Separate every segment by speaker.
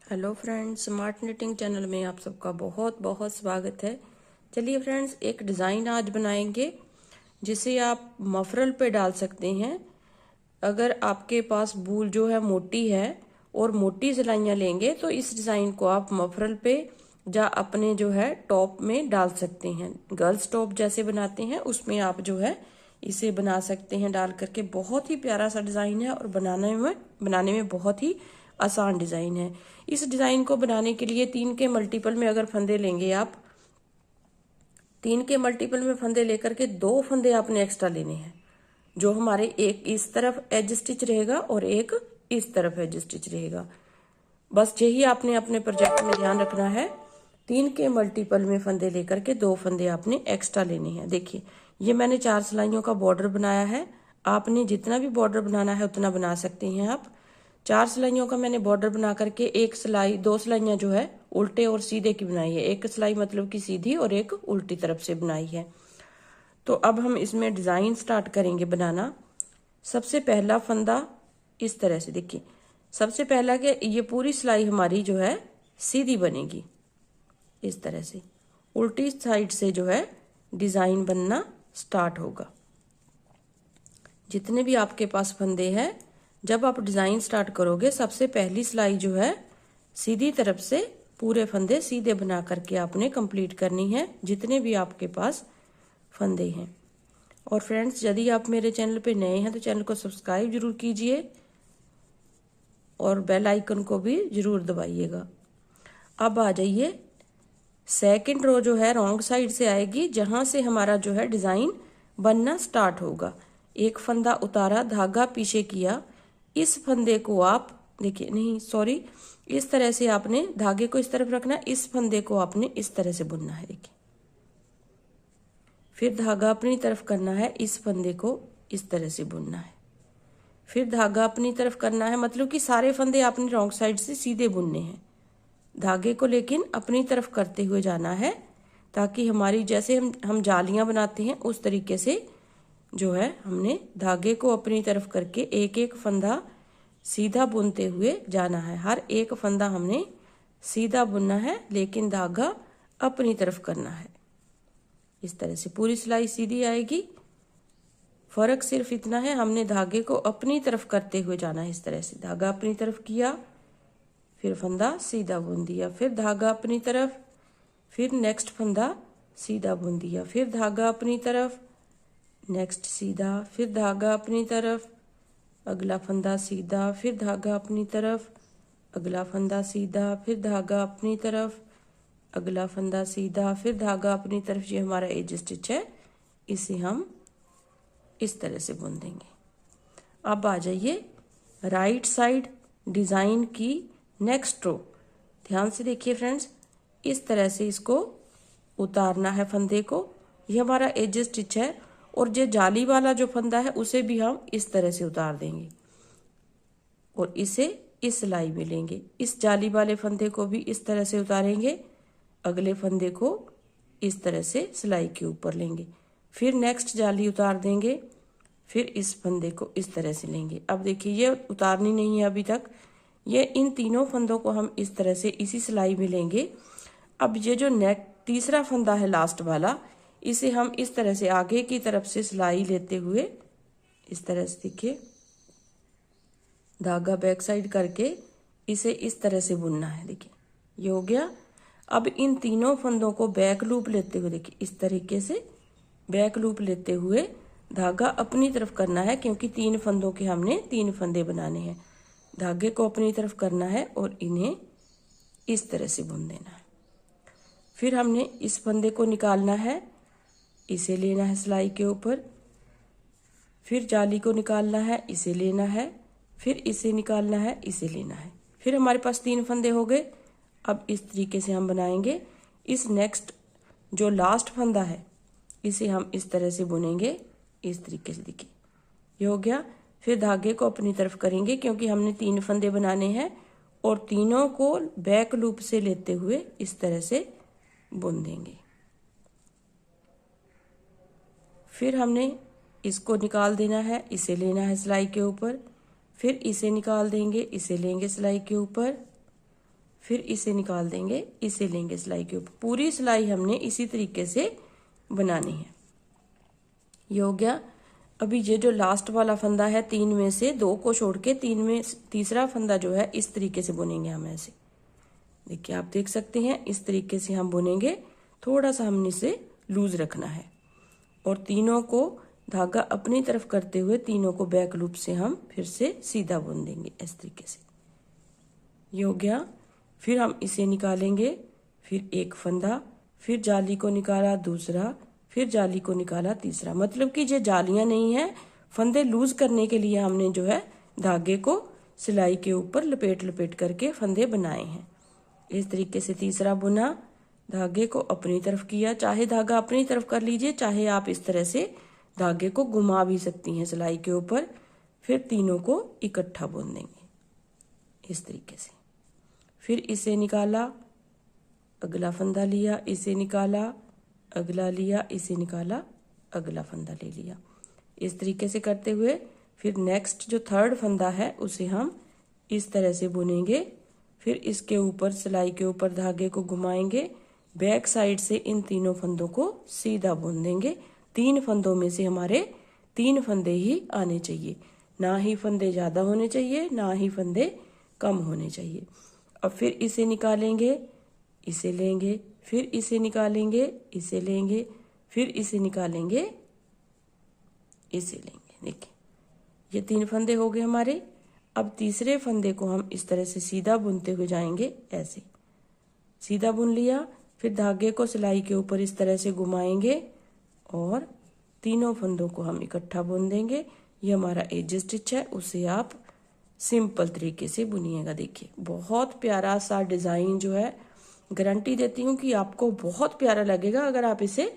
Speaker 1: Hello friends, smart knitting channel में आप सबका बहुत बहुत स्वागत है। चलिए फ्रेंड्स, एक डिज़ाइन आज बनाएंगे जिसे आप मफरल पे डाल सकते हैं। अगर आपके पास बूल जो है मोटी है और मोटी सिलाइयाँ लेंगे तो इस डिज़ाइन को आप मफरल पे या अपने जो है टॉप में डाल सकते हैं। गर्ल्स टॉप जैसे बनाते हैं उसमें आप जो है इसे बना सकते हैं डाल करके। बहुत ही प्यारा सा डिज़ाइन है और बनाने में बहुत ही आसान डिज़ाइन है। इस डिज़ाइन को बनाने के लिए 3 के मल्टीपल में अगर फंदे लेंगे आप, 3 के मल्टीपल में फंदे लेकर के 2 फंदे आपने एक्स्ट्रा लेने हैं। जो हमारे एक इस तरफ एज स्टिच रहेगा और एक इस तरफ एज स्टिच रहेगा। बस यही आपने अपने प्रोजेक्ट में ध्यान रखना है। 3 के मल्टीपल में फंदे लेकर के 2 फंदे आपने एक्स्ट्रा लेने हैं। देखिए, ये मैंने 4 सिलाइयों का बॉर्डर बनाया है। आपने जितना भी बॉर्डर बनाना है उतना बना सकते हैं आप। 4 सिलाइयों का मैंने बॉर्डर बना करके एक सिलाई 2 सिलाइयाँ जो है उल्टे और सीधे की बनाई है। एक सिलाई मतलब कि सीधी और एक उल्टी तरफ से बनाई है। तो अब हम इसमें डिज़ाइन स्टार्ट करेंगे बनाना। सबसे पहला फंदा इस तरह से, देखिए सबसे पहला कि ये पूरी सिलाई हमारी जो है सीधी बनेगी। इस तरह से उल्टी साइड से जो है डिज़ाइन बनना स्टार्ट होगा। जितने भी आपके पास फंदे हैं, जब आप डिज़ाइन स्टार्ट करोगे सबसे पहली सिलाई जो है सीधी तरफ से पूरे फंदे सीधे बना करके आपने कंप्लीट करनी है, जितने भी आपके पास फंदे हैं। और फ्रेंड्स, यदि आप मेरे चैनल पे नए हैं तो चैनल को सब्सक्राइब जरूर कीजिए और बेल आइकन को भी जरूर दबाइएगा। अब आ जाइए, सेकंड रो जो है रॉन्ग साइड से आएगी, जहां से हमारा जो है डिज़ाइन बनना स्टार्ट होगा। एक फंदा उतारा, धागा पीछे किया, इस फंदे को आप देखिए, नहीं सॉरी, इस तरह से आपने धागे को इस तरफ रखना, इस फंदे को आपने इस तरह से बुनना है। देखिए, फिर धागा अपनी तरफ करना है, इस फंदे को इस तरह से बुनना है, फिर धागा अपनी तरफ करना है। मतलब कि सारे फंदे आपने रॉन्ग साइड से सीधे बुनने हैं। धागे को लेकिन अपनी तरफ करते हुए जाना है, ताकि हमारी जैसे हम जालियां बनाते हैं उस तरीके से जो है हमने धागे को अपनी तरफ करके एक एक फंदा सीधा बुनते हुए जाना है। हर एक फंदा हमने सीधा बुनना है, लेकिन धागा अपनी तरफ करना है। इस तरह से पूरी सिलाई सीधी आएगी। फर्क सिर्फ इतना है, हमने धागे को अपनी तरफ करते हुए जाना है। इस तरह से धागा अपनी तरफ किया, फिर फंदा सीधा बुन दिया, फिर धागा अपनी तरफ, फिर नेक्स्ट फंदा सीधा बुन दिया, फिर धागा अपनी तरफ, नेक्स्ट सीधा, फिर धागा अपनी तरफ, अगला फंदा सीधा, फिर धागा अपनी तरफ, अगला फंदा सीधा, फिर धागा अपनी तरफ, अगला फंदा सीधा, फिर धागा अपनी तरफ। ये हमारा एज स्टिच है, इसे हम इस तरह से बुन देंगे। अब आ जाइए राइट साइड डिज़ाइन की नेक्स्ट रो। ध्यान से देखिए फ्रेंड्स, इस तरह से इसको उतारना है फंदे को। ये हमारा एज स्टिच है और जो जाली वाला जो फंदा है उसे भी हम इस तरह से उतार देंगे और इसे इस सिलाई में लेंगे। इस जाली वाले फंदे को भी इस तरह से उतारेंगे, अगले फंदे को इस तरह से सिलाई के ऊपर लेंगे, फिर नेक्स्ट जाली उतार देंगे, फिर इस फंदे को इस तरह से लेंगे। अब देखिए, ये उतारनी नहीं है अभी तक। ये इन तीनों फंदों को हम इस तरह से इसी सिलाई में लेंगे। अब ये जो तीसरा फंदा है लास्ट वाला, इसे हम इस तरह से आगे की तरफ से सिलाई लेते हुए इस तरह से, देखिए धागा बैक साइड करके इसे इस तरह से बुनना है। देखिए, ये हो गया। अब इन तीनों फंदों को बैक लूप लेते हुए, देखिए इस तरीके से बैक लूप लेते हुए धागा अपनी तरफ करना है, क्योंकि 3 फंदों के हमने 3 फंदे बनाने हैं। धागे को अपनी तरफ करना है और इन्हें इस तरह से बुन देना है। फिर हमने इस फंदे को निकालना है, इसे लेना है सिलाई के ऊपर, फिर जाली को निकालना है, इसे लेना है, फिर इसे निकालना है, इसे लेना है। फिर हमारे पास 3 फंदे हो गए। अब इस तरीके से हम बनाएंगे। इस नेक्स्ट जो लास्ट फंदा है इसे हम इस तरह से बुनेंगे, इस तरीके से। देखिए, ये हो गया। फिर धागे को अपनी तरफ करेंगे, क्योंकि हमने 3 फंदे बनाने हैं, और तीनों को बैक लूप से लेते हुए इस तरह से बुन देंगे। फिर हमने इसको निकाल देना है, इसे लेना है सिलाई के ऊपर, फिर इसे निकाल देंगे, इसे लेंगे सिलाई के ऊपर, फिर इसे निकाल देंगे, इसे लेंगे सिलाई के ऊपर। पूरी सिलाई हमने इसी तरीके से बनानी है। ये हो गया। अभी ये जो लास्ट वाला फंदा है, 3 में से 2 को छोड़ के 3 में तीसरा फंदा जो है इस तरीके से बुनेंगे हम ऐसे। देखिए आप देख सकते हैं, इस तरीके से हम बुनेंगे। थोड़ा सा हमने इसे लूज रखना है और तीनों को धागा अपनी तरफ करते हुए तीनों को बैक लूप से हम फिर से सीधा बुन देंगे इस तरीके से। ये हो गया। फिर हम इसे निकालेंगे, फिर एक फंदा, फिर जाली को निकाला दूसरा, फिर जाली को निकाला तीसरा। मतलब कि ये जालियां नहीं है, फंदे लूज करने के लिए हमने जो है धागे को सिलाई के ऊपर लपेट लपेट करके फंदे बनाए हैं। इस तरीके से तीसरा बुना, धागे को अपनी तरफ किया। चाहे धागा अपनी तरफ कर लीजिए, चाहे आप इस तरह से धागे को घुमा भी सकती हैं सिलाई के ऊपर। फिर तीनों को इकट्ठा बुन देंगे इस तरीके से। फिर इसे निकाला, अगला फंदा लिया, इसे निकाला, अगला लिया, इसे निकाला, अगला फंदा ले लिया। इस तरीके से करते हुए फिर नेक्स्ट जो थर्ड फंदा है उसे हम इस तरह से बुनेंगे। फिर इसके ऊपर सिलाई के ऊपर धागे को घुमाएंगे, बैक साइड से इन तीनों फंदों को सीधा बुन देंगे। 3 फंदों में से हमारे 3 फंदे ही आने चाहिए, ना ही फंदे ज्यादा होने चाहिए, ना ही फंदे कम होने चाहिए। अब फिर इसे निकालेंगे, इसे लेंगे, फिर इसे निकालेंगे, इसे लेंगे, फिर इसे निकालेंगे, इसे लेंगे। देखिए ये 3 फंदे हो गए हमारे। अब तीसरे फंदे को हम इस तरह से सीधा बुनते हुए जाएंगे, ऐसे सीधा बुन लिया। फिर धागे को सिलाई के ऊपर इस तरह से घुमाएंगे और तीनों फंदों को हम इकट्ठा बुन देंगे। ये हमारा एज स्टिच है, उसे आप सिंपल तरीके से बुनिएगा। देखिए बहुत प्यारा सा डिजाइन जो है, गारंटी देती हूँ कि आपको बहुत प्यारा लगेगा। अगर आप इसे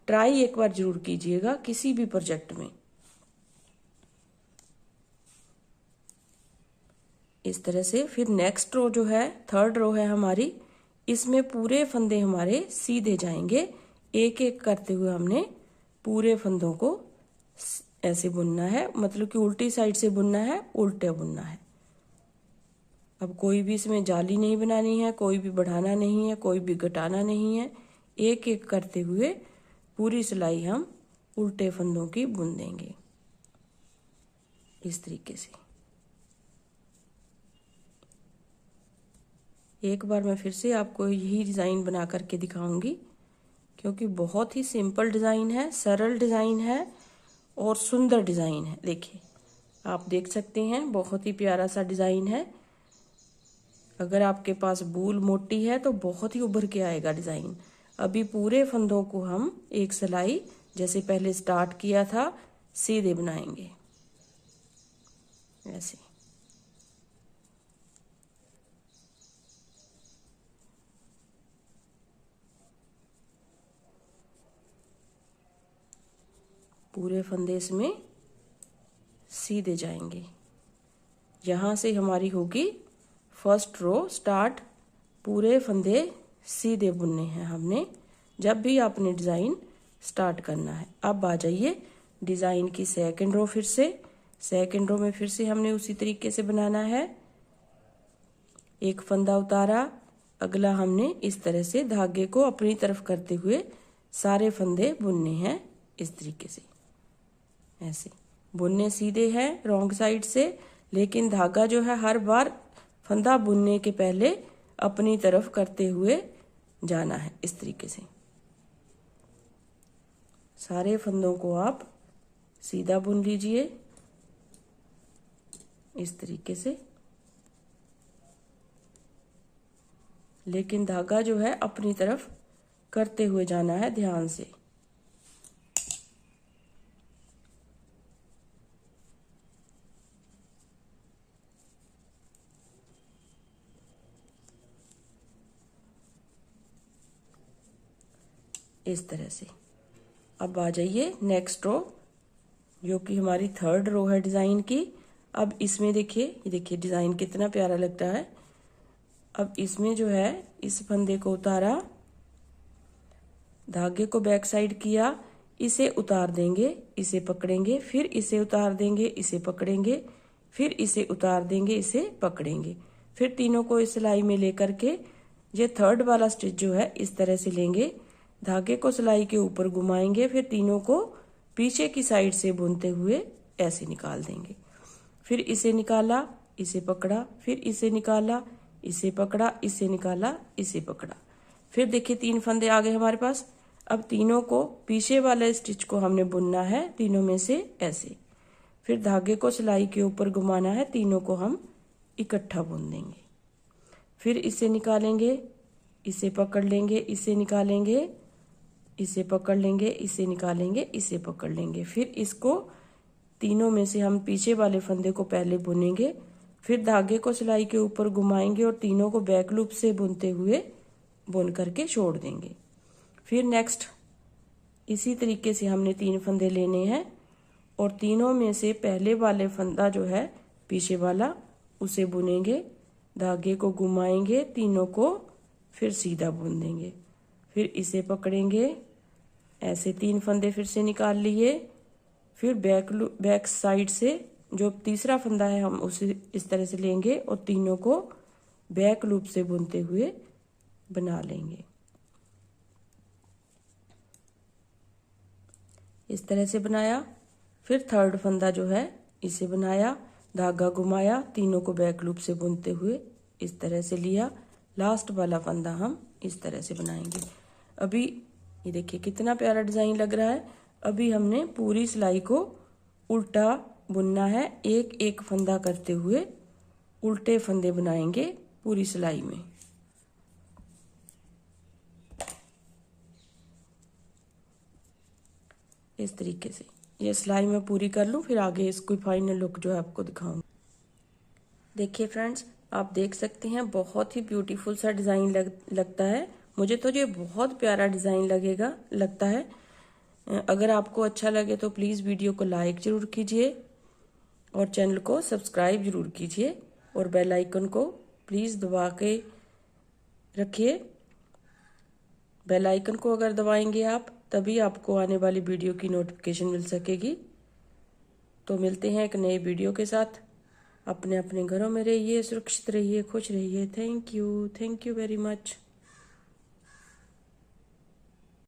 Speaker 1: ट्राई एक बार जरूर कीजिएगा किसी भी प्रोजेक्ट में। इस तरह से फिर नेक्स्ट रो जो है, थर्ड रो है हमारी, इसमें पूरे फंदे हमारे सीधे जाएंगे। एक एक करते हुए हमने पूरे फंदों को ऐसे बुनना है, मतलब कि उल्टी साइड से बुनना है, उल्टे बुनना है। अब कोई भी इसमें जाली नहीं बनानी है, कोई भी बढ़ाना नहीं है, कोई भी घटाना नहीं है। एक एक करते हुए पूरी सिलाई हम उल्टे फंदों की बुन देंगे इस तरीके से। एक बार मैं फिर से आपको यही डिज़ाइन बना करके दिखाऊंगी, क्योंकि बहुत ही सिंपल डिज़ाइन है, सरल डिज़ाइन है और सुंदर डिज़ाइन है। देखिए आप देख सकते हैं, बहुत ही प्यारा सा डिज़ाइन है। अगर आपके पास बूल मोटी है तो बहुत ही उभर के आएगा डिज़ाइन। अभी पूरे फंदों को हम एक सिलाई जैसे पहले स्टार्ट किया था सीधे बनाएंगे ऐसे। पूरे फंदे इसमें सीधे जाएंगे। यहाँ से हमारी होगी फर्स्ट रो स्टार्ट। पूरे फंदे सीधे बुनने हैं हमने जब भी आपने डिज़ाइन स्टार्ट करना है। अब आ जाइए डिज़ाइन की सेकंड रो। फिर से सेकंड रो में फिर से हमने उसी तरीके से बनाना है। एक फंदा उतारा, अगला हमने इस तरह से धागे को अपनी तरफ करते हुए सारे फंदे बुनने हैं इस तरीके से। ऐसे बुनने सीधे हैं रॉन्ग साइड से, लेकिन धागा जो है हर बार फंदा बुनने के पहले अपनी तरफ करते हुए जाना है इस तरीके से। सारे फंदों को आप सीधा बुन लीजिए इस तरीके से, लेकिन धागा जो है अपनी तरफ करते हुए जाना है ध्यान से। इस तरह से। अब आ जाइए नेक्स्ट रो, जो कि हमारी थर्ड रो है डिज़ाइन की। अब इसमें देखिए, ये देखिए डिज़ाइन कितना प्यारा लगता है। अब इसमें जो है इस फंदे को उतारा, धागे को बैक साइड किया, इसे उतार देंगे, इसे पकड़ेंगे, फिर इसे उतार देंगे, इसे पकड़ेंगे, फिर इसे उतार देंगे, इसे पकड़ेंगे, फिर तीनों को इस सिलाई में लेकर के ये थर्ड वाला स्टिच जो है इस तरह से लेंगे, धागे को सिलाई के ऊपर घुमाएंगे, फिर तीनों को पीछे की साइड से बुनते हुए ऐसे निकाल देंगे। फिर इसे निकाला, इसे पकड़ा, फिर इसे निकाला, इसे पकड़ा, इसे निकाला, इसे पकड़ा। फिर देखिए 3 फंदे आ गए हमारे पास। अब तीनों को पीछे वाले स्टिच को हमने बुनना है तीनों में से ऐसे, फिर धागे को सिलाई के ऊपर घुमाना है, तीनों को हम इकट्ठा बुन देंगे। फिर इसे निकालेंगे, इसे पकड़ लेंगे, इसे निकालेंगे, इसे पकड़ लेंगे, इसे निकालेंगे, इसे पकड़ लेंगे। फिर इसको तीनों में से हम पीछे वाले फंदे को पहले बुनेंगे, फिर धागे को सिलाई के ऊपर घुमाएंगे और तीनों को बैक लूप से बुनते हुए बुन करके छोड़ देंगे। फिर नेक्स्ट इसी तरीके से हमने 3 फंदे लेने हैं और तीनों में से पहले वाले फंदा जो है पीछे वाला उसे बुनेंगे, धागे को घुमाएंगे, तीनों को फिर सीधा बुन देंगे। फिर इसे पकड़ेंगे, ऐसे 3 फंदे फिर से निकाल लिए, फिर बैक साइड से जो तीसरा फंदा है हम उसे इस तरह से लेंगे और तीनों को बैक लूप से बुनते हुए बना लेंगे। इस तरह से बनाया। फिर थर्ड फंदा जो है इसे बनाया, धागा घुमाया, तीनों को बैक लूप से बुनते हुए इस तरह से लिया। लास्ट वाला फंदा हम इस तरह से बनाएंगे। अभी ये देखिए कितना प्यारा डिजाइन लग रहा है। अभी हमने पूरी सिलाई को उल्टा बुनना है, एक एक फंदा करते हुए उल्टे फंदे बनाएंगे पूरी सिलाई में। इस तरीके से ये सिलाई मैं पूरी कर लूं, फिर आगे इसको फाइनल लुक जो है आपको दिखाऊंगी। देखिए फ्रेंड्स, आप देख सकते हैं बहुत ही ब्यूटीफुल सा डिज़ाइन लगता है। मुझे तो ये बहुत प्यारा डिज़ाइन लगता है। अगर आपको अच्छा लगे तो प्लीज़ वीडियो को लाइक ज़रूर कीजिए और चैनल को सब्सक्राइब ज़रूर कीजिए और बेल आइकन को प्लीज़ दबा के रखिए। बेल आइकन को अगर दबाएंगे आप तभी आपको आने वाली वीडियो की नोटिफिकेशन मिल सकेगी। तो मिलते हैं एक नए वीडियो के साथ। अपने अपने घरों में रहिए, सुरक्षित रहिए, खुश रहिए। Thank you very much.